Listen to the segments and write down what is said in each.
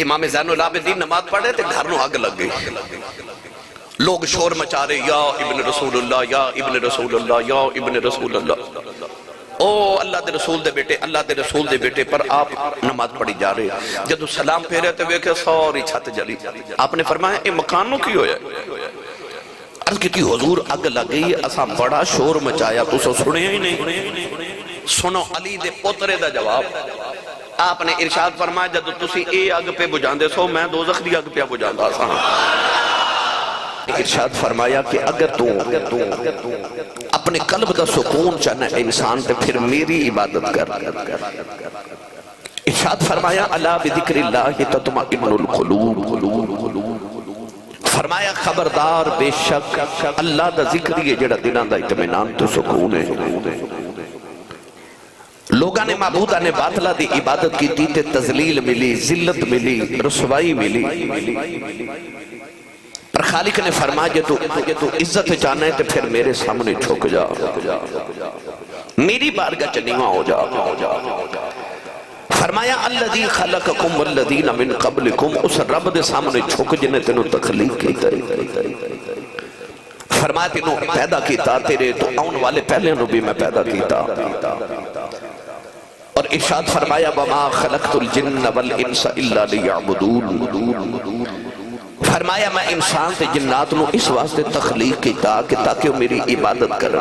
امام زین العابدین نماز پڑھے تھے، گھر نو اگ لگ گئی، لوگ شور مچا رہے، یا ابن رسول اللہ، یا ابن رسول اللہ، یا ابن رسول اللہ۔ او اللہ دے رسول دے بیٹے، اللہ دے رسول دے بیٹے، پر آپ نماز پڑھی جا رہے، جدو سلام پھیرے تھے ویکھے ساری چھت جلی۔ آپ نے فرمایا اے مکانوں کی ہویا ہے؟ عرض کی حضور اگ لگ گئی، اساں بڑا شور مچایا، تو سنے ہی نہیں۔ سنو علی دے پوترے دا جواب، آپ نے ارشاد فرمایا جدو تسی اے اگ پہ بجاندے سو، میں دوزخ دی اگ پہ بجاندہ سا۔ ارشاد فرمایا کہ اگر تو اپنے قلب دا سکون چاہنا ہے انسان تے پھر میری عبادت کر۔ ارشاد فرمایا الا بذکر اللہ تطمئن القلوب، فرمایا خبردار بے شک اللہ دا ذکر یہ جڑا دلان دا اطمینان تو سکون ہے۔ لوگاں نے معبودہ نے باطلہ دی عبادت کی تے تذلیل ملی، ذلت ملی، رسوائی ملی، پر خالق نے فرمایا کہ تو عزت چاہنا ہے تو پھر میرے سامنے جھک جا، میری بارگاہ چنیواں ہو جا۔ فرمایا الذی خلقکم والذین من قبلکم، اس رب دے سامنے جھک جنہیں تینوں تخلیق کی تری۔ فرمایا تینوں پیدا کیتا، تیرے تو آن والے پہلے نو بھی میں پیدا کیتا۔ اور ارشاد فرمایا وما خلقت الجن والانس الا لیعبدون، فرمایا میں انسان تے جنات نو اس واسطے تخلیق کیتا کہ تاکہ وہ میری عبادت کر۔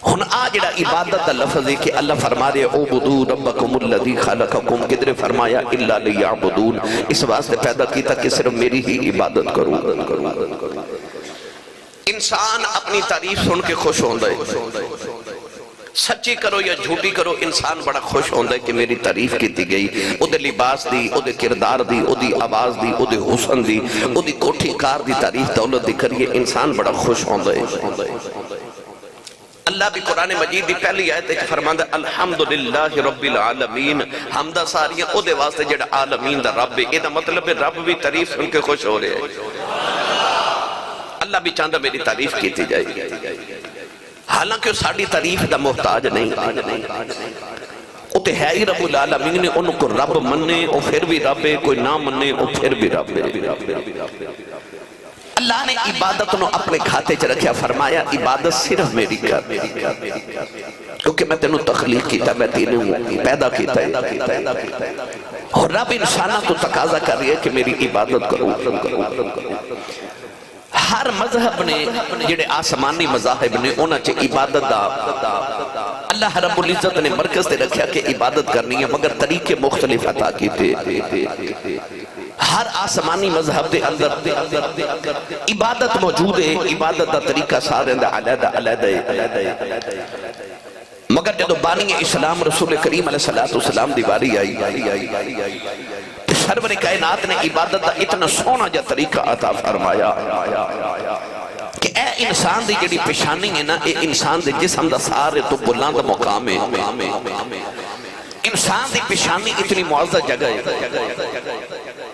ہن آجڑا عبادت دا لفظ ہے کہ اللہ فرما دے اعبدوا ربکم الذی خلقکم، کدھر فرمایا الا لیعبدون، اس واسطے پیدا کیتا کہ صرف میری ہی عبادت کروں۔ انسان اپنی تعریف سن کے خوش ہوندہ ہے، سچی کرو یا جھوٹی کرو، انسان بڑا خوش ہوندہ ہے کہ میری تعریف کیتی گئی، او دے لباس دی، او دے کردار دی، او دی آواز دی، او دے حسن دی، او دی کوٹھی کار دی تعریف دولت دی کریے، انسان بڑا خوش ہوندہ ہے۔ اللہ بھی قرآن مجید دی پہلی آیت ہے کہ فرماندہ الحمدللہ رب العالمین، حمدہ ساریاں او دے واسطے جڑا عالمین دا رب ہے، یہ دا مطلب ہے رب بھی تعریف سن کے خوش ہو رہے ہیں۔ اللہ بھی چاہندہ میری تعریف کیتی جائے، حالانکہ وہ ساڑھی تعریف دا محتاج نہیں، وہ تو ہے ہی رب العالمین نے ان کو رب مننے، وہ پھر بھی رب ہے، کوئی نہ مننے، وہ پھر بھی رب ہے۔ اللہ نے عبادت نو اپنے کھاتے چ رکھیا، فرمایا عبادت صرف میری کر، کیونکہ میں تینوں تخلیق کیتا، میں تینوں پیدا کیتا ہے، اور رب انسانہ تو تقاضا کر رہی ہے کہ میری عبادت کرو۔ ہر مذہب نے جڑے آسمانی مذاہب نے انہاں چے عبادت دا اللہ رب العزت نے مرکز دے رکھیا کہ عبادت کرنی ہے، مگر طریقے مختلف عطا کیتے۔ ہر آسمانی مذہب دے اندر عبادت موجود ہے، عبادت دا طریقہ سارے دا علیحدہ ہے، مگر جدو بانی اسلام رسول کریم علیہ السلام دی باری آئی، سرور کائنات نے عبادت دا اتنا سونا جا طریقہ عطا فرمایا کہ اے انسان دی جڑی پیشانی ہے نا، اے انسان دی جسم دا سارے تو بلند مقام ہے۔ انسان دی پیشانی اتنی معزز جگہ ہے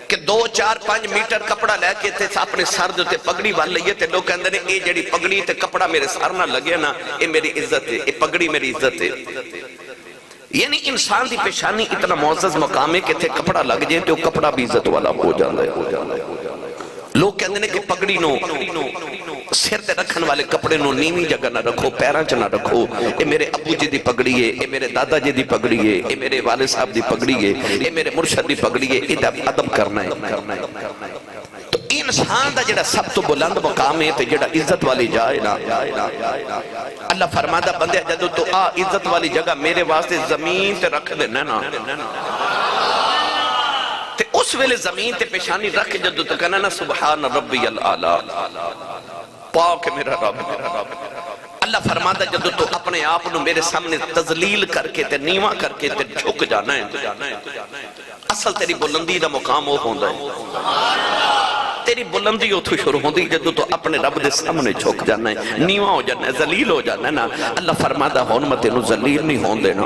کہ 2 4 5 میٹر کپڑا لے کے تے اپنے سر دے پگڑی وال لئیے تے لوگ کہندے نے اے جڑی پگڑی تے کپڑا میرے سر نہ لگے نا، اے میری عزت ہے، اے پگڑی میری عزت ہے۔ یعنی انسان دی پیشانی اتنا معزز مقام ہے کہ تے کپڑا لگ جائے تو کپڑا بھی عزت والا ہو جاندہ ہے۔ لوگ کہندے نے کہ پگڑی نو سر تے رکھن والے کپڑے نو نیمی جگہ نہ رکھو، پیران چ نہ رکھو، اے میرے ابو جی دی پگڑی ہے، اے میرے دادا جی دی پگڑی ہے، اے میرے والد صاحب دی پگڑی ہے، اے میرے مرشد دی پگڑی ہے، ادب کرنا ہے۔ تو انسان دا جڑا سب تو بلند مقام ہے تے جڑا عزت والی جائے نا، اللہ فرماتا بندے جدو تو عزت والی جگہ میرے واسطے زمین تے رکھ دینا نا، تے اس ویلے زمین تے پیشانی رکھ جدو تو کہنا نا سبحان ربی العالی، پاک میرا رب۔ اللہ فرماتا جدو تو اپنے آپ نو میرے سامنے تذلیل کر کے تے نیواں کر کے تے جھک جانا ہے، اصل تیری بلندی دا مقام وہ ہوندہ ہے، تیری بلندی اتھو شروع ہوندی جدو تو اپنے رب دے سامنے جھک جانا ہے، نیواں ہو جانا ہے، ذلیل ہو جانا ہے نا۔ اللہ فرماتا ہون متے نو ذلیل نہیں ہوندے نا۔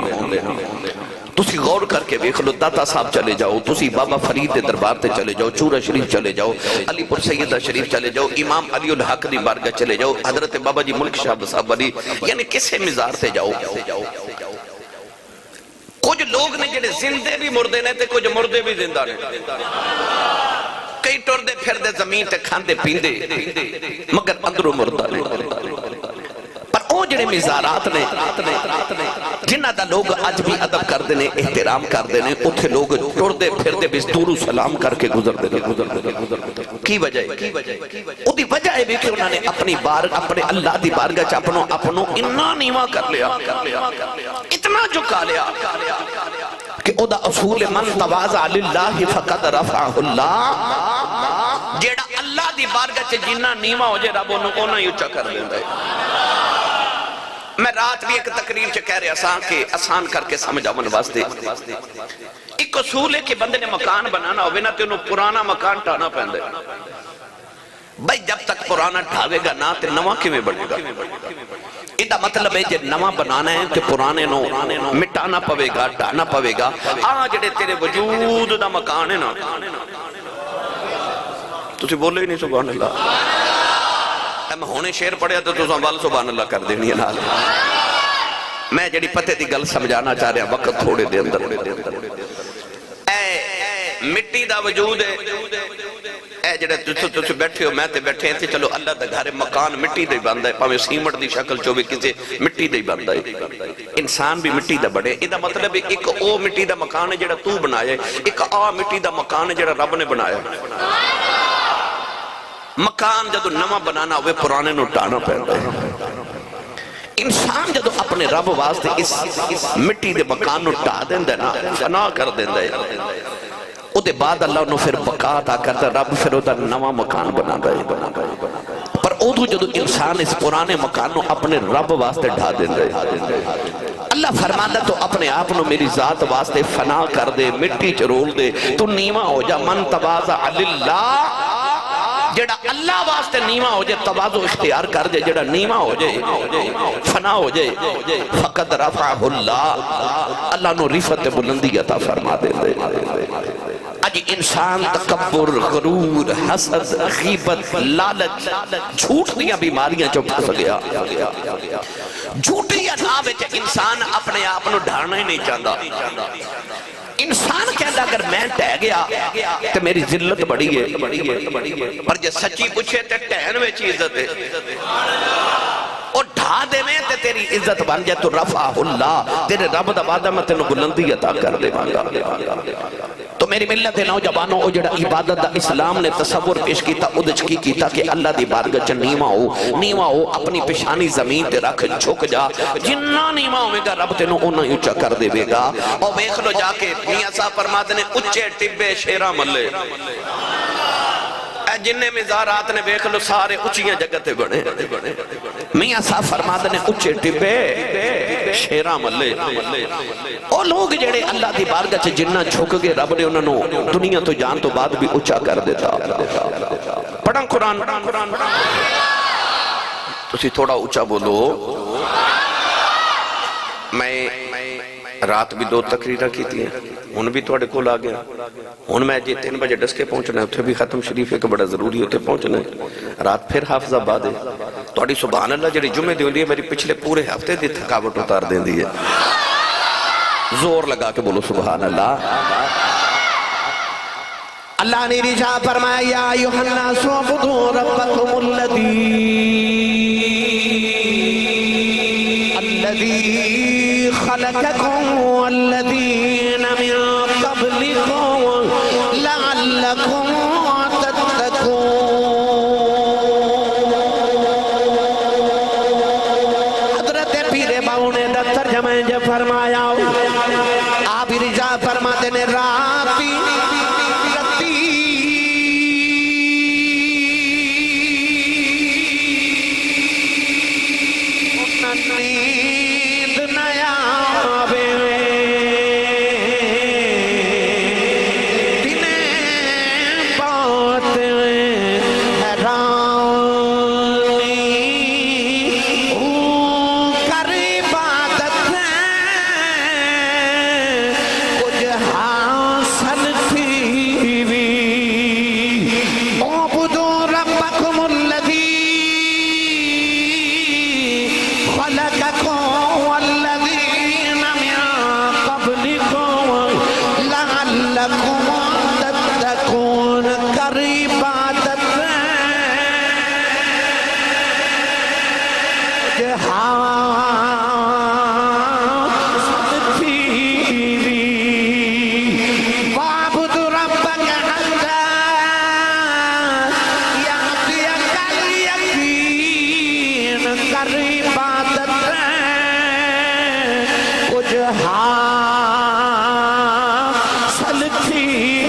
تسی غور کر کے دیکھ لو، داتا صاحب چلے جاؤ، تسی بابا فرید دے دربار تے چلے جاؤ، چورہ شریف چلے جاؤ، علی پور سیدہ شریف چلے جاؤ، امام علی الحق دی بارگاہ چلے جاؤ، حضرت بابا جی ملک شاہ صاحب علی، یعنی کسے مزار تے جاؤ، کچھ لوگ نے جڑے زندے بھی مردے نے تے کچھ مردے بھی زندہ نے کئی ٹردے پھر دے زمین تے کھاندے پیندے مگر اندروں مردہ نے پر او جڑے مزارات نے جنہ دا لوگ آج بھی ادب کر دینے احترام کر دینے اتھے لوگ ٹردے پھر دے بس دور سلام کر کے گزر دینے کی وجہ ہے او دی وجہ ہے بھی کہ انہوں نے اپنے اللہ دی بارگاہ چ اپنوں اتنا نیواں کر لیا اتنا جھکا لیا کہ او دا اصول من تواضع للہ فقد رفعہ اللہ جیڑا اللہ دی بارگاہ چ جنہ نیواں ہو جائے رب انہوں ہی اچھا کر دیندہ ہے میں رات بھی ایک تقریر چ کہہ رہا کہ آسان کر کے سمجھا من واسطے ایک اصول ہے کہ بندے نے مکان بنانا ہوئے نا تو انہوں پرانا مکان ٹھانا پہندے بھائی جب تک پرانا ٹھاوے گا نا تے نواں کیویں بنے گا ایدہ مطلب ہے جب نواں بنانا ہے کہ پرانے نو مٹانا پوے گا ٹھانا پوے گا جڑے تیرے وجود دا مکان ہے نا تسی بولے ہی نہیں سبحان اللہ میں ہونے شیر پڑھیا تو سنبھال سبحان اللہ کر دینی ہے نال میں جڑی پتے دی گل سمجھانا چاہ رہا وقت تھوڑے دے اندر اے مٹی دا وجود ہے اے جڑے تُس بیٹھے ہو میں تے بیٹھے ہیں چلو اللہ دا گھر مکان مٹی دے بندہ ہے پاویں سیمٹ دی شکل چوبے کسے مٹی دے بندہ ہے انسان بھی مٹی دا بڑے ایدہ مطلب ایک او مٹی دا مکان ہے جڑا تو بنایا ہے ایک مٹی دا مکان ہے جڑا رب نے بنایا ہے مکان جدو نواں بنانا ہوئے پرانے نو ٹانا پہندا ہے انسان جدو اپنے رب واسطے اس مٹی دے مکان نو ٹا دیندہ نا فنا کر دیندہ ہے او دے بعد اللہ نو پھر بقا عطا کرتا رب پھر او دا نواں مکان بنا دے پر او تو جدو انسان اس پرانے مکان نو اپنے رب واسطے ڈھا دیندہ ہے اللہ فرماندہ تو اپنے آپ نو میری ذات واسطے فنا کر دے مٹی چرول دے تو نیواں ہو جا من تواضع للہ جڑا اللہ واسطے نیواں ہو جائے تواضع اختیار کر دے جڑا نیواں ہو جائے فنا ہو جائے فقد رفعہ اللہ نو رفعت بلندی عطا فرما دے اج انسان تکبر غرور حسد غیبت لالچ جھوٹ دیا بیماریاں چو پھس گیا جھوٹی ادا وچ انسان اپنے آپ نو ڈھانا ہی نہیں چاہتا انسان کہتا اگر میں ٹہ گیا تو میری ذلت بڑی ہے پر جے سچی پوچھے تے ٹہن میں چیز عزت ہے اور ڈھا دے میں تے تیری عزت بن جائے تو رفعہ اللہ تیرے رب دا وعدہ میں تینوں بلندی عطا کر دے مانگا تو میری ملت نوجوانوں او جڑا عبادت دا اسلام نے تصور پیش کیتا ادھچ کی کیتا کہ اللہ دی بارگاہ چ نیواں ہو اپنی پیشانی زمین تے رکھ جھک جا جنہ نیواں ہوئے گا رب تینوں انہاں اونچا کر دے گا اور دیکھ لو جا کے میاں صاحب فرماتے نے اچھے ٹبے شیراں ملے جننے مزارات نے دیکھ لو سارے اچھیاں جگہ تے بڑے میاں صاحب فرماتے نے اچھے ٹبے شیراں ملے اور لوگ جڑے اللہ دی بارگاہ چ جنہ جھک گئے رب نے انہوں نے دنیا تو جان تو بعد بھی اچھا کر دیتا پڑھاں قرآن تسی تھوڑا اچھا بولو میں رات بھی 2 تقریرہ کی تھی ان بھی توڑے کو لا گیا ان میں جی 3 بجے ڈسکے پہنچنا ہے اتھے بھی ختم شریف ہے کہ بڑا ضروری ہوتے پہنچنا ہے رات پھر حافظ آباد ہے توڑی سبحان اللہ جڑی جمعے دیوں لیے میری پچھلے پورے ہفتے دی تھکاوٹ اتار دیں دی ہے زور لگا کے بولو سبحان اللہ اللہ نے رجا فرمایا یا ایھا الناس اعبدوا ربکم الذی خلقکم والذین من قبلکم لعلکم تتقون حضرت پیر باؤنے دا ترجمہ جو فرمایا آپ رجا فرماتے نے راتی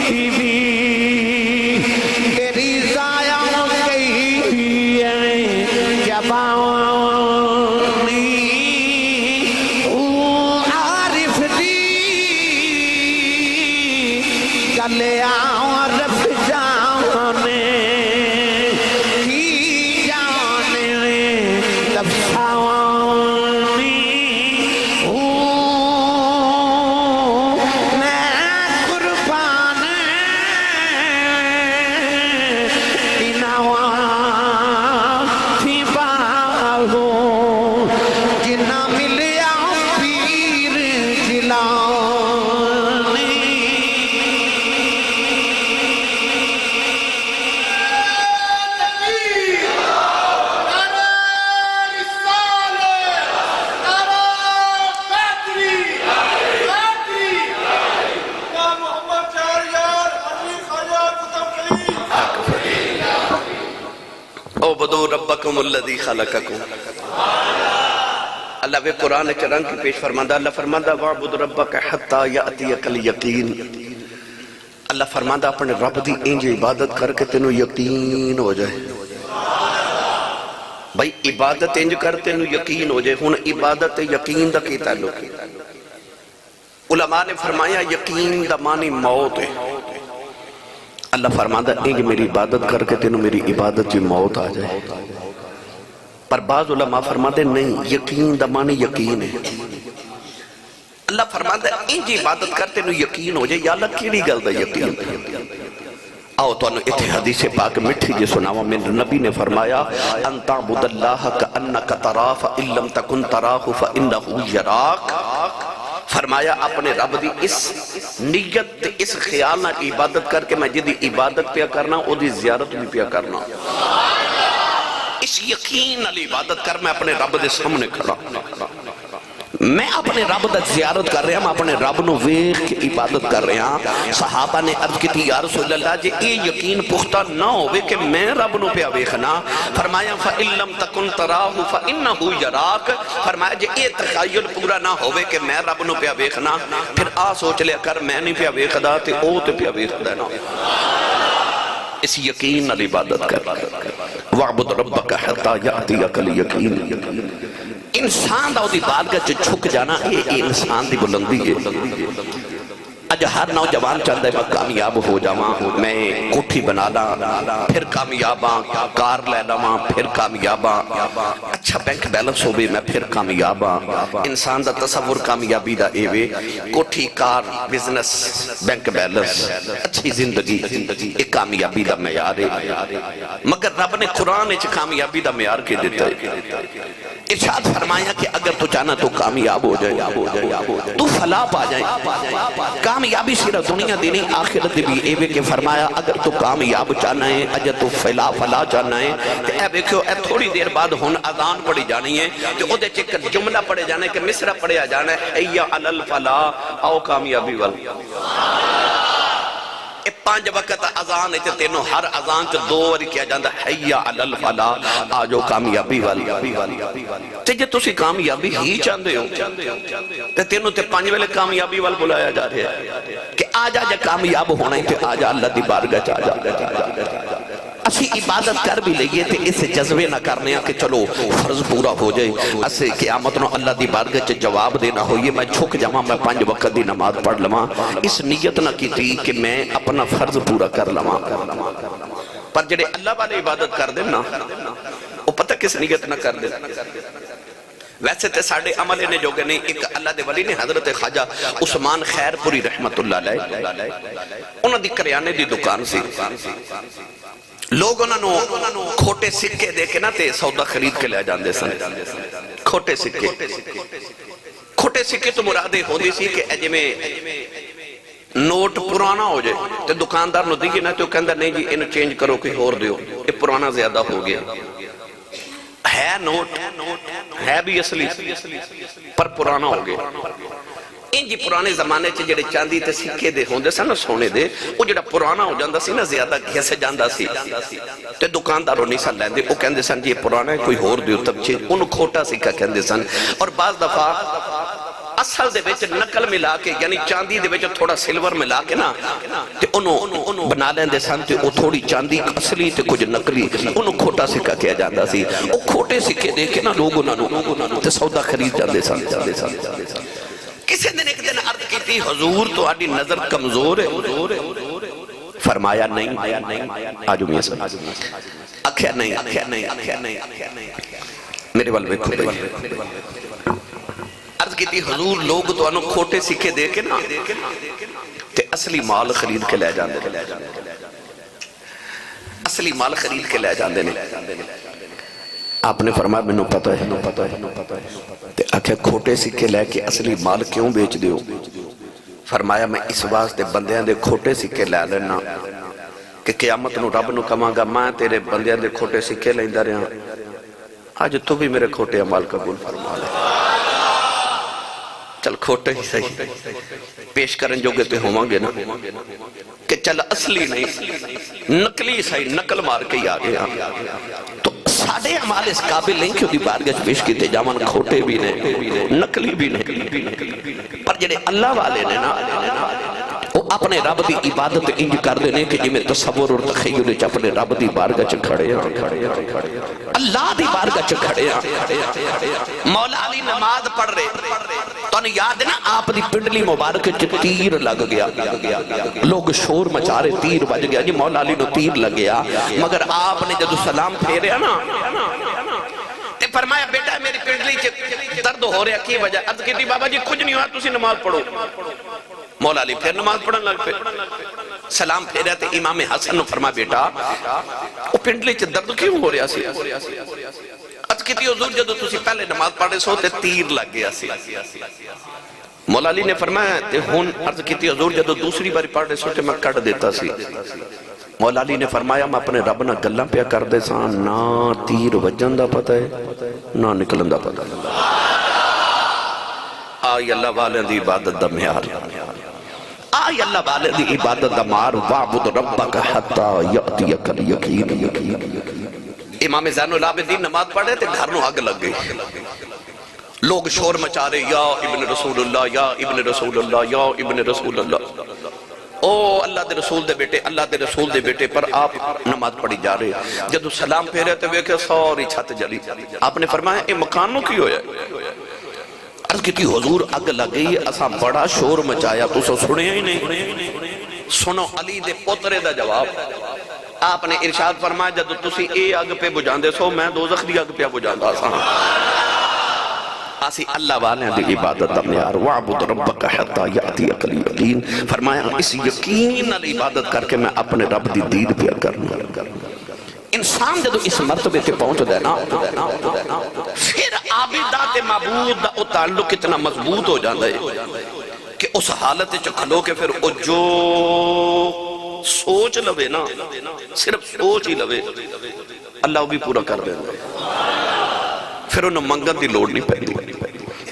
بھی تیری ضائع گئی جوانی عارف دی چلے عارف جانے کی جانے لفظانی میں قربان انوا تھی باغو جنا ملیا پیر جلانی اعبدوا ربکم الذی خلقکم اللہ وہ قرآن کے رنگ کی پیش فرماندہ اللہ فرماندہ وَاعْبُدْ رَبَّكَ حَتَّى يَأْتِيَكَ الْيَقِينَ اللہ فرماندہ اپنے رب دی انج عبادت کر کے تینوں یقین ہو جائے بھائی عبادت انج کر تینوں یقین ہو جائے ہون عبادت یقین دا کی تعلق ہے علماء نے فرمایا یقین دا معنی موت ہے اللہ فرماندہ انج میری عبادت کر کے تینوں میری عبادت جی موت آ جائے پر بعض علماء فرماتے نہیں یقین دا معنی یقین ہے اللہ فرماتا ہے انج عبادت کرتے نو یقین ہو جائے یا اللہ کیڑی گل دا یقین آؤ تو انہوں اتھے حدیث پاک مٹھی جی سناوا میں نبی نے فرمایا ان تعبد اللہ کأنک ترا فإن لم تکن تراہ فإنہ یراک فرمایا اپنے رب دی اس نیت اس خیال نہ عبادت کر کے میں جدی عبادت پیا کرنا او دی زیارت بھی پیا کرنا اس یقین علی عبادت کر میں اپنے رب دے سامنے کھڑا میں اپنے رب دا زیارت کر رہا میں اپنے رب نو ویکھ کے عبادت کر رہا صحابہ نے عرض کی تھی یا رسول اللہ جے اے یقین پختہ نہ ہوئے کہ میں رب نو پہ ویکھنا فرمایا فَإِن لَمْ تَكُنْ تَرَاهُ فَإِنَّهُ يَرَاكَ فرمایا جے اے تخیل پورا نہ ہوئے کہ میں رب نو پہ ویکھنا پھر سوچ لیا کر میں نہیں پہ ویکھدا تے او تے پہ ویکھدا نا اس یقین علی عبادت کر وَاعْبُدْ رَبَّكَ حَتَّى يَأْتِيَكَ الْيَقِينُ انسان دا دی بارگاہ چ چھک جانا اے انسان دی بلندی ہے اج ہر نوجوان چاہتا ہے میں کامیاب ہو جاواں میں کوٹھی بنا لا پھر کامیاباں کار لے لواں پھر کامیاباں اچھا بینک بیلنس ہوئے میں پھر کامیاباں انسان دا تصور کامیابی دا اے وے کوٹھی کار بزنس بینک بیلنس اچھی زندگی ایک کامیابی دا معیار ہے مگر رب نے قرآن وچ کامیابی دا معیار کے دیتا ہے ارشاد فرمایا کہ اگر تو چاہنا تو کامیاب ہو جائے تو فلاح پا جائے کامیابی صرف دنیا دی نہیں آخرت بھی اے وے کہ فرمایا اگر تو کامیاب چاہنا ہے اگر تو فلاح چاہنا ہے تو اے بیکھو اے تھوڑی دیر بعد ہون اذان پڑھی جانی ہے جو او دے چکر جملہ پڑھے جانا ہے کہ مصرہ پڑھے جانا ہے ایا علی الفلاح آؤ کامیابی وال پانچ وقت اذان ہے تینوں ہر اذان چ دو واری کیا جاندہ حیا علی الفلاح آجو کامیابی والی تے جے تسی کامیابی ہی چاندے ہو تے تینوں تے پانچ ویلے کامیابی وال بلایا جا رہے ہیں کہ آجا جا کامیاب ہونا ہی تے آجا اللہ دی بارگاہ چاہ جا اسی عبادت کر بھی لئیے تے اسے جذبے نہ کرنے ہیں کہ چلو فرض پورا ہو جائے اسے قیامت نو اللہ دی بارگاہ چے جواب دینا ہوئیے میں چھک جاواں میں 5 وقت دی نماز پڑھ لواں اس نیت نہ کی تھی کہ میں اپنا فرض پورا کر لواں پر جڑے اللہ والے عبادت کر دیں نا وہ پتہ کس نیت نہ کر دیں ویسے تے ساڑھے عمل نے جو گئے نہیں ایک اللہ دے ولی نے حضرت خواجہ عثمان خیر پوری رحمت اللہ علیہ انہوں دی کریانے دی دکان سی لوگ انہوں کھوٹے سکے دے کے نا تے سودا خرید کے لے جاندے سن کھوٹے سکے تو مرادے ہو دی سی کہ اجے میں نوٹ پرانا ہو جائے تے دکاندار نو دیگے نا تو کہندہ نہیں جی انہوں چینج کرو کوئی اور دیو یہ پرانا زیادہ ہو گیا ہے نوٹ ہے بھی اصلی پر پرانا ہو گیا ان جی پرانے زمانے چے جڑے چاندی تے سکے دے ہوندے سن سونے دے وہ جڑا پرانا ہو جاندا سی نا زیادہ گھس جاندا سی تے دکانداروں نہیں سن لیندے وہ کہندے سن جی یہ پرانا ہے کوئی ہور دیو تب چے انہوں کھوٹا سکہ کہندے سن اور بعض دفعہ اصل دے وچ نقل ملا کے یعنی چاندی دے وچ تھوڑا سلور ملا کے نا تے انہوں بنا لیندے سن تے او تھوڑی چاندی اصلی تے کچھ نقلی انہوں کھوٹا سکہ کیا جاندہ سی او کھوٹے سکے دے کے نا لوگ انہوں تے سودا خرید جاندے سن کسی دن ایک دن عرض کی تھی حضور تو آڈی نظر کمزور ہے فرمایا نہیں آجو میاں صاحب اکھیا نہیں میرے والوے کھو عرض کی تھی حضور لوگ تو انہوں کھوٹے سکے دے کے نا تے اصلی مال خرید کے لے جاندے اصلی مال خرید کے لے جاندے آپ نے فرمایا میں نے پتہ ہے تے آکھے کھوٹے سکے لے کے اصلی مال کیوں بیچ دیو فرمایا میں اس واسطے بندیاں دے کھوٹے سکے لے لینا کہ قیامت نو رب نو کماں گا میں تیرے بندیاں دے کھوٹے سکے لیندہ رہا آج تو بھی میرے کھوٹے عمال قبول فرما لے چل کھوٹے ہی صحیح پیش کرن جو گے ہوں گے نا کہ چل اصلی نہیں نقلی صحیح نقل مار کے ہی آگے تو ساڑھے عمال اس قابل نہیں کہ دی بارگاہ پیش کی تے جامان کھوٹے بھی نہیں نقلی بھی نہیں پر جڑے اللہ والے نے نا وہ اپنے رب دی عبادت انج کر دینے کہ جی میں تصور اور تخیل اپنے رب دی بارگاہ چ کھڑے ہیں اللہ دی بارگاہ چ کھڑے ہیں مولا علی نماز پڑھ رہے تو انہیں یاد ہے نا آپ دی پنڈلی مبارک چ تیر لگ گیا لوگ شور مچارے تیر بج گیا جی مولا علی نو تیر لگ گیا مگر آپ نے جدو سلام پھیرے نا تے فرمایا بیٹا میری پنڈلی چ درد ہو رہا کی وجہ عرض کی تھی بابا جی کچھ نہیں ہوا تسی نماز پڑھو مولا علی پھر نماز پڑھن لگ پہ سلام پھیرے تے امام حسن نے فرمایا بیٹا وہ پنڈلی چ درد کیوں ہو رہا سی عرض کی تھی حضور جدو تسی پہلے نماز پڑھے سو تے تیر لگ گیا سی مولا علی نے فرمایا تے ہون عرض کی تھی حضور جدو دوسری باری پڑھے سو تے میں کٹ دیتا سی مولا علی نے فرمایا میں اپنے رب نہ گلہ پیا کر دے ساں نہ تیر وجن دا پتہ ہے نہ نکلن دا پتہ آئی اللہ والے دی عبادت دا معیار آئی اللہ والے دی عبادت دا معیار وعبد ربک حتی یأتیک الیقین امام زین العابدین نماز پڑھے تھے گھر نو آگ لگ گئی لوگ شور مچا رہے یا ابن رسول اللہ یا ابن رسول اللہ یا ابن رسول اللہ او اللہ دے رسول دے بیٹے اللہ دے رسول دے بیٹے پر آپ نماز پڑھی جا رہے جدو سلام پھیرے تھے ویکھے سوری چھت جلی آپ نے فرمایا اے مکانوں کی ہویا عرض کی تھی حضور اگ لگئی اسا بڑا شور مچایا تو سنے ہی نہیں سنو علی دے پوترے دا جواب آپ نے ارشاد فرمایا جدو تسی اے اگ پہ بجاندے سو میں دوزخ دی اگ پہ بجاندہ سا آسی اللہ والے دی عبادت دا معیار وعبد ربک حتی یأتیک الیقین فرمایا اس یقین علی عبادت کر کے میں اپنے رب دی دید پہ کرنا انسان جدو اس مرتبے تے پہنچ دے نا پھر عابدات معبود دا تعلق اتنا مضبوط ہو جاندہ ہے کہ اس حالت چکھلو کے پھر او جو سوچ لوے نا صرف سوچ ہی لوے اللہ بھی پورا کر دے پھر انہوں منگن دی لوڑ نہیں پہنی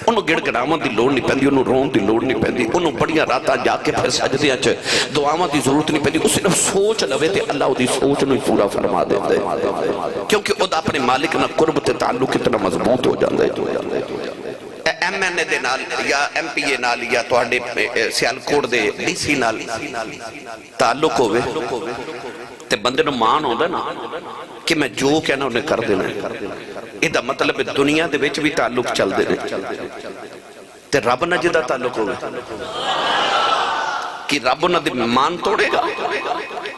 انہوں گڑ گڑامت دی لوڑ نہیں پہنی انہوں رون دی لوڑ نہیں پہنی انہوں بڑیاں راتا جا کے پھر سجدیاں چھے دعاوات دی ضرورت نہیں پہنی اس صرف سوچ لوے تے اللہ دی سوچ نہیں پورا فرما دے کیونکہ ادھا اپنے مالک نہ قرب تے تعلق اتنا مضبوط ہو جاندے ایم این اے دے نال یا ایم پی اے نال یا توڑے سیالکوٹ دے ڈی سی نال تعلق ہوئے تے بندے نو مان ہوندہ نا کہ میں جو کہنا انہیں کر دینا ادھا مطلب دنیا دے ویچ بھی تعلق چل دینا تے رب نہ جدہ تعلق ہوئے کہ رب نہ دے مان توڑے گا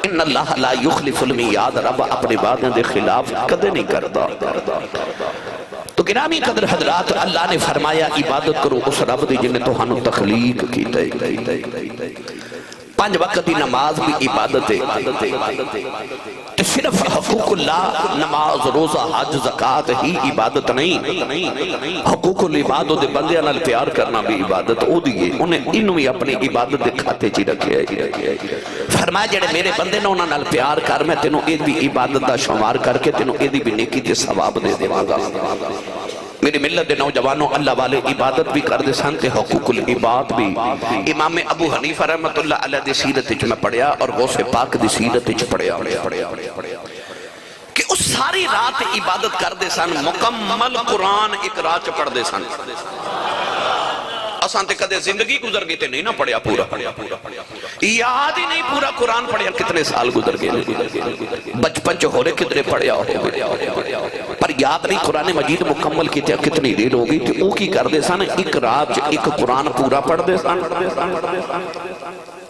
ان اللہ لا یخلف المیعاد رب اپنے بادیں دے خلاف کدے نہیں کرتا تو گرامی قدر حضرات اللہ نے فرمایا عبادت کرو اس رب دی جنہیں تو ہنو تخلیق کی تے پانچ وقت دی نماز بھی عبادت ہے صرف حقوق اللہ نماز روزہ حج زکاة ہی عبادت نہیں حقوق العبادت دے بندے نال پیار کرنا بھی عبادت ہو دیئے انہیں انہوں ہی اپنی عبادت دے کھاتے چی رکھے فرمایا جڑے میرے بندے نے انہوں نال پیار کر میں تینوں اید بھی عبادت دا شمار کر کے تینوں اید بھی نیکی تے ثواب دے دے گا میری ملت دے نوجوانوں اللہ والے عبادت بھی کر دے سانتے حقوق العباد بھی امام ابو حنیفہ رحمت اللہ علیہ دی سیرت اچھ میں پڑھیا اور غوث پاک دی سیرت اچھ پڑھیا کہ اس ساری رات عبادت کر دے سان مکمل قرآن ایک رات پڑھ دے سان اساں تے کدے زندگی گزر گئی تے نہیں نہ پڑھیا پورا, یاد ہی نہیں پورا قرآن پڑھیا. کتنے سال گزر گئے, بچپن چ ہو رہے کتنے پڑھیا ہو گئے, پر یاد نہیں قرآن مجید مکمل کی تے کتنی دیر ہو گئی. تے او کی کر دے سن, ایک رات ایک قرآن پورا پڑھ دے سن.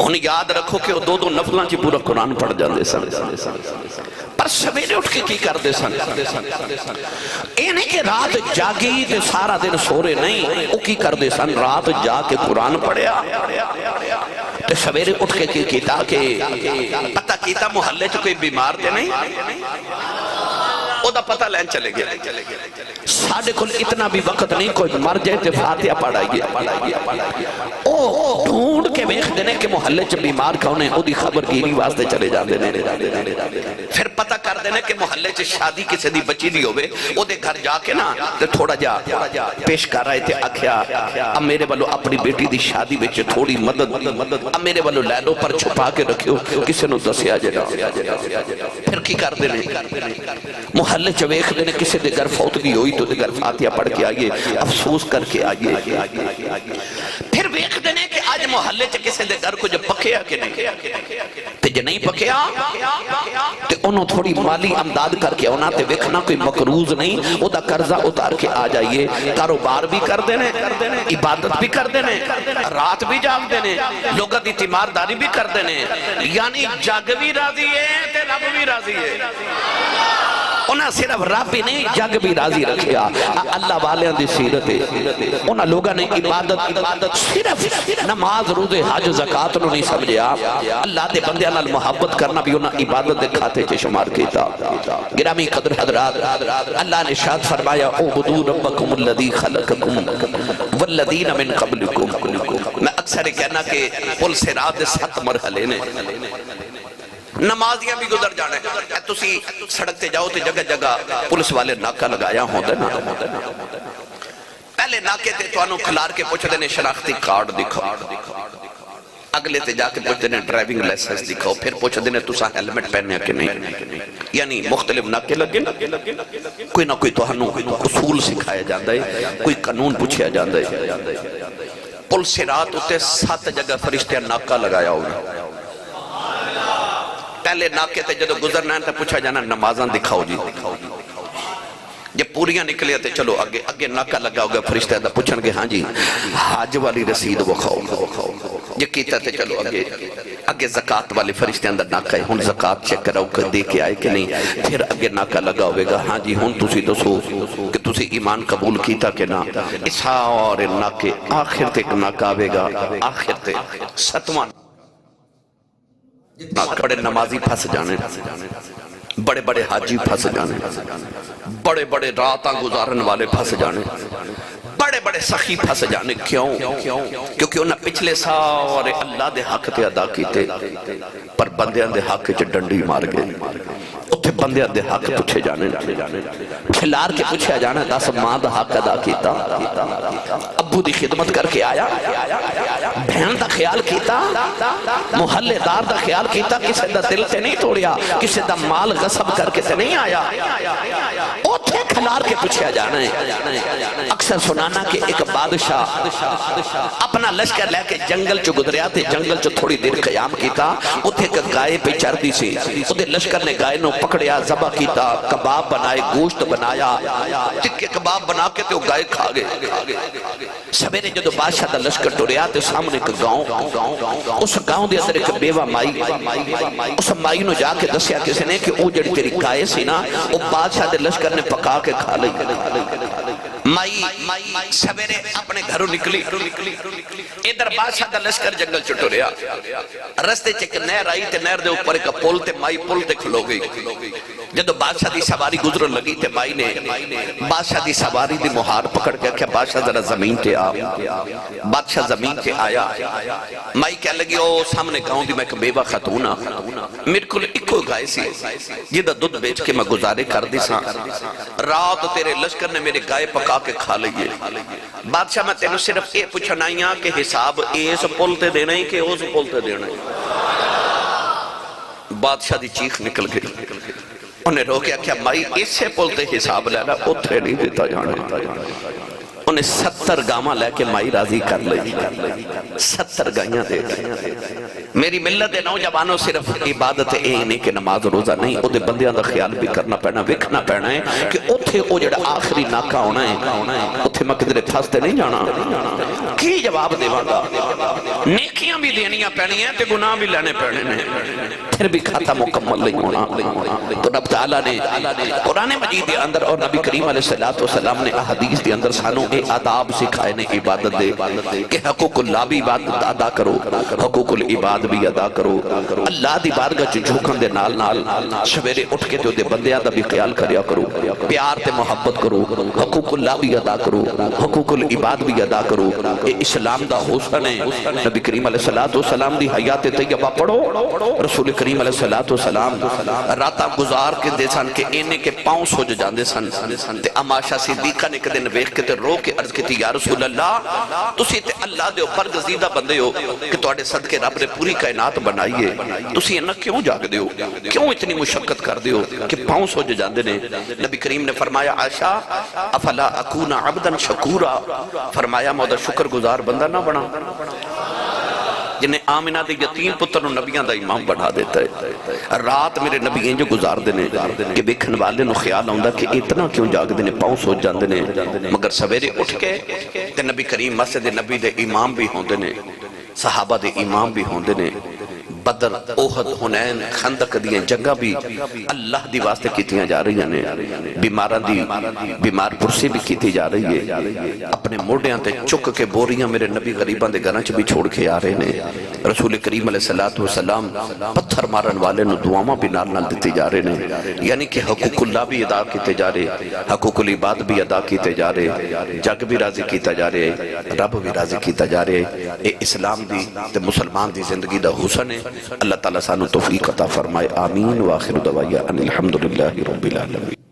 انہیں یاد رکھو کہ وہ دو دو نفلاں چی پورا قرآن پڑھ جاندے سن. پر سویرے اٹھ کے کی کر دے سن, اے نہیں کہ رات جاگی تے سارا دن سورے نہیں, وہ کی کر دے سن رات جا کے قرآن پڑھیا تے سویرے اٹھ کے کی کیتا کہ پتہ کیتا محلے چ کوئی بیمار تے نہیں, او دا پتہ لین چلے گیا. ساڑھے کل اتنا بھی وقت نہیں کوئی مر جائے تے فاتحہ پڑھائیے. او ڈھونڈ کے بیخ دینے کہ محلے چ بیمار کھونے, او دی خبر گیری واسطے چلے جان دینے. پھر پتہ کر دینے کہ محلے چ شادی کسی دی بچی دی ہوئے, او دے گھر جا کے نا تے تھوڑا جا پیش کر رہے تھے. آکھیا اب میرے والو اپنی بیٹی دی شادی بچے تھوڑی مدد, اب میرے والو لینو پر چھپا کے رکھیو, کسی نو دسیا جے. پھر کی کر دینے محلے چ ویخ دینے کسی دے گھر فوتگی ہوئی تو دے گھر فاتحہ پڑھ کے آئیے, افسوس کر کے آئیے. پھر ویخ دینے کہ آج محلے چ کسی دے گھر کو جب پکیا کہ نہیں, تے جے نہیں پکیا تے انہوں تھوڑی مالی امداد کر کے اونا تے ویکھنا کوئی مقروض نہیں, او دا قرضہ اتار کے آ جائیے. کاروبار بھی کر دینے, عبادت بھی کر دینے, رات بھی جاگ دینے, لوگوں دی تیمارداری بھی کر دینے. یعنی جگ بھی راضی ہے تے رب بھی راضی ہے. انہاں صرف رب ہی نہیں جگ بھی راضی رکھیا. اللہ والیاں دی سیرت ہے, انہاں لوگاں نے عبادت صرف نماز روزے حج زکات نو نہیں سمجھیا, اللہ دے بندیاں نال محبت کرنا بھی انہاں عبادت دے کھاتے چ شمار کیتا. گرامی قدر حضرات, اللہ نے ارشاد فرمایا اعبدوا ربکم الذی خلقکم والذین من قبلکم. میں اکثر کہنا کہ پل صراط دے 7 مرحلے نے, نمازیاں بھی گزر جانے. تسی سڑک تے جاؤ تے جگہ جگہ پولیس والے ناکہ لگایا ہوندے نا, پہلے ناکے تے تو انہوں کھلار کے پوچھ دینے شناختی کارڈ دکھاؤ, اگلے تے جا کے پوچھ دینے ڈرائیونگ لائسنس دکھاؤ, پھر پوچھ دینے تسا ہیلمٹ پہنے کہ نہیں. یعنی مختلف ناکے لگے, کوئی نہ کوئی تو ہنوں اصول سکھایا جاندہ ہے, کوئی قانون پوچھیا جاندہ ہے. پل صراط ہوتے 7 جگہ فرشتے ناکہ لگایا ہوگا. پہلے ناکے تے جدو گزرنا ہے تو پوچھا جانا نمازاں دکھاؤ جی, جب پوریاں نکلے تے چلو اگے ناکہ لگا ہوگا فرشتہ دا پوچھن گے ہاں جی حاج والی رسید وہ کھاؤ. یہ کیتا تے چلو اگے زکاة والی فرشتے اندر ناکہ ہے, ہن زکاة چیک کراؤ کہ دے کے آئے کہ نہیں. پھر اگے ناکہ لگا ہوگا ہاں جی ہن تسی دسو کہ تسی ایمان قبول کیتا کہ نا. اس سارے ناکے آخر تے ناکہ آوے گا, آخر تے 7واں بڑے نمازی پھس جانے, بڑے بڑے حاجی پھس جانے, بڑے بڑے راتاں گزارن والے پھس جانے, بڑے بڑے سخی پھس جانے. کیوں؟ کیونکہ انہاں پچھلے سارے اللہ دے حق تے ادا کیتے, پر بندیاں دے حق چ ڈنڈی مار گئے. اتھے بندیاں دے حق پوچھے جانے, کھلار کے پوچھے جانا 10 ماں دا حق ادا کیتا, ابو دی خدمت کر کے آیا, بہن دا خیال کیتا, محلے دار دا خیال کیتا, کسی دا دل تے نہیں توڑیا, کسی دا مال غصب کر کے تے نہیں آیا. اتھے کھلار کے پوچھے جانا ہے. اکثر سنانا کہ ایک بادشاہ اپنا لشکر لے کے جنگل چو گزریا تے, جنگل چو تھوڑی دیر قیام کیتا, اتھے ایک گائے پہ چڑھ دی سی, اتھے لشکر نے گائے نو پکڑیا, ذبح کیتا, کباب بنائے, گوشت بنایا, ٹکے کباب بنا کے تے وہ گائے کھا گئے. سویرے جدو بادشاہ دا لشکر ٹریا تے سامنے ایک گاؤں, اس گاؤں دے اندر ایک بیوہ مائی, اس مائی نو جا کے دسیا کسی نے کہ او جڑی تیری گائے سی نا وہ بادشاہ دے لشکر نے پکا کے کھا لئی. مائی سویرے اپنے گھروں نکلی, ادھر بادشاہ دا لشکر جنگل چٹو رہا, رستے چک نہر آئی تے نہر دے اوپر ایک پول تے مائی پول تے کھلو گئی. جدو بادشاہ دی سواری گزرن لگی تے مائی نے بادشاہ دی سواری دی مہار پکڑ کے کیا بادشاہ ذرا زمین تے آ. بادشاہ زمین تے آیا, مائی کہہ لگی او سامنے گاؤں دی میں ایک بیوہ خاتون آ, میرے کو ایکو گائے سی جدہ دودھ بیچ کے میں گزارے کر دی سا, رات تیرے لشکر نے میرے گائے پکا کے کھا لئیے. بادشاہ میں تینوں صرف یہ پوچھنا ہی کہ حساب ایس پولتے دینا ہی کہ اوس پولتے دینا ہی. بادشاہ دی چیخ نکل گئی, انہیں روکیا کیا مائی اس سے پولتے حساب لینا اتھے نہیں دیتا جانا. انہیں 70 گاواں لے کے مائی راضی کر لئی، 70 گائیاں دے گئی۔ میری ملت نوجوانوں صرف عبادت نہیں کہ نماز روزہ نہیں، او دے بندیاں دا خیال بھی کرنا پینا، وکھنا پینا ہے کہ اتھے او جڑا آخری ناکہ ہونا ہے، اتھے میں کدھرے پھاستے نہیں جانا۔ کی جواب دے گا؟ نیکیاں بھی دینیاں پینی ہیں تے گناہ بھی لینے پینے ہیں، پھر بھی کھاتا مکمل نہیں ہونا۔ تو رب تعالیٰ نے قرآن مجید دے اندر اور نبی کریم علیہ السلام نے احادیث دے اندر سانوں اے آداب سکھائے نے عبادت دے کہ حقوق اللہ بھی عبادت ادا کرو، حقوق العباد بھی ادا کرو، اللہ دی بارگاہ چ جھکن دے نال نال سویرے اٹھ کے تے دے بندیاں دا بھی خیال کریا کرو، پیار تے محبت کرو، حقوق اللہ بھی ادا کرو، حقوق العباد بھی ادا کرو۔ اے اسلام دا حسن ہے۔ نبی کریم علیہ السلام دی حیات طیبہ پڑھو، رسول کریم علیہ السلام راتاں گزار کے دے سن کہ اینے کے پاؤں سوج جاندے سن تے عائشہ صدیقہ نے کدے ویکھ کے تے رو کے عرض کیتی یا رسول اللہ تسی تے اللہ دے اوپر گزیدہ بندے ہو کہ تواڈے صدقے رب نے پوری کائنات بنائی ہے، تسی انہاں کیوں جاگ دے ہو، کیوں اتنی مشقت کر دے ہو کہ پاؤں سوج جاندے نے؟ نبی کریم نے فرمایا عائشہ افلا اکون عبدا شکورا، فرمایا میں دا شکر گزار بندہ نہ بنا جنہیں آمنہ دے یتیم پتر نو نبیاں دا امام بڑھا دیتا ہے۔ رات میرے نبی انجو گزار دینے کہ بکھن والے نو خیال آؤں کہ اتنا کیوں جاگ دینے، پاؤں سوچ جان دینے، مگر سویرے اٹھ کے تے نبی کریم مسجد نبی دے امام بھی ہوں دینے، صحابہ دے امام بھی ہوں دینے، بدر، احد، حنین، خندق دیئے جگہ بھی اللہ دی واسطے کیتیاں جا رہی ہیں، بیمارہ دی بیمار پرسی بھی کیتی جا رہی ہے، اپنے موڑیاں تے چک کے بوریاں میرے نبی غریباں دے گھراں چ بھی چھوڑ کے آ رہے ہیں۔ رسول کریم علیہ السلام پتھر مارن والے نو دعاواں بھی نال نال دیتی جا رہے ہیں، یعنی کہ حقوق اللہ بھی ادا کیتے جا رہے، حقوق العباد بھی ادا کیتے جا رہے، جگ بھی راضی کیتا جا رہے، رب بھی راضی کیتا جا رہے۔ اے اسلام دی تے مسلمان دی زندگی دا حسن ہے۔ اللہ تعالیٰ سانو توفیق عطا فرمائے، آمین۔ وآخر دعوانا ان الحمدللہ رب العالمین۔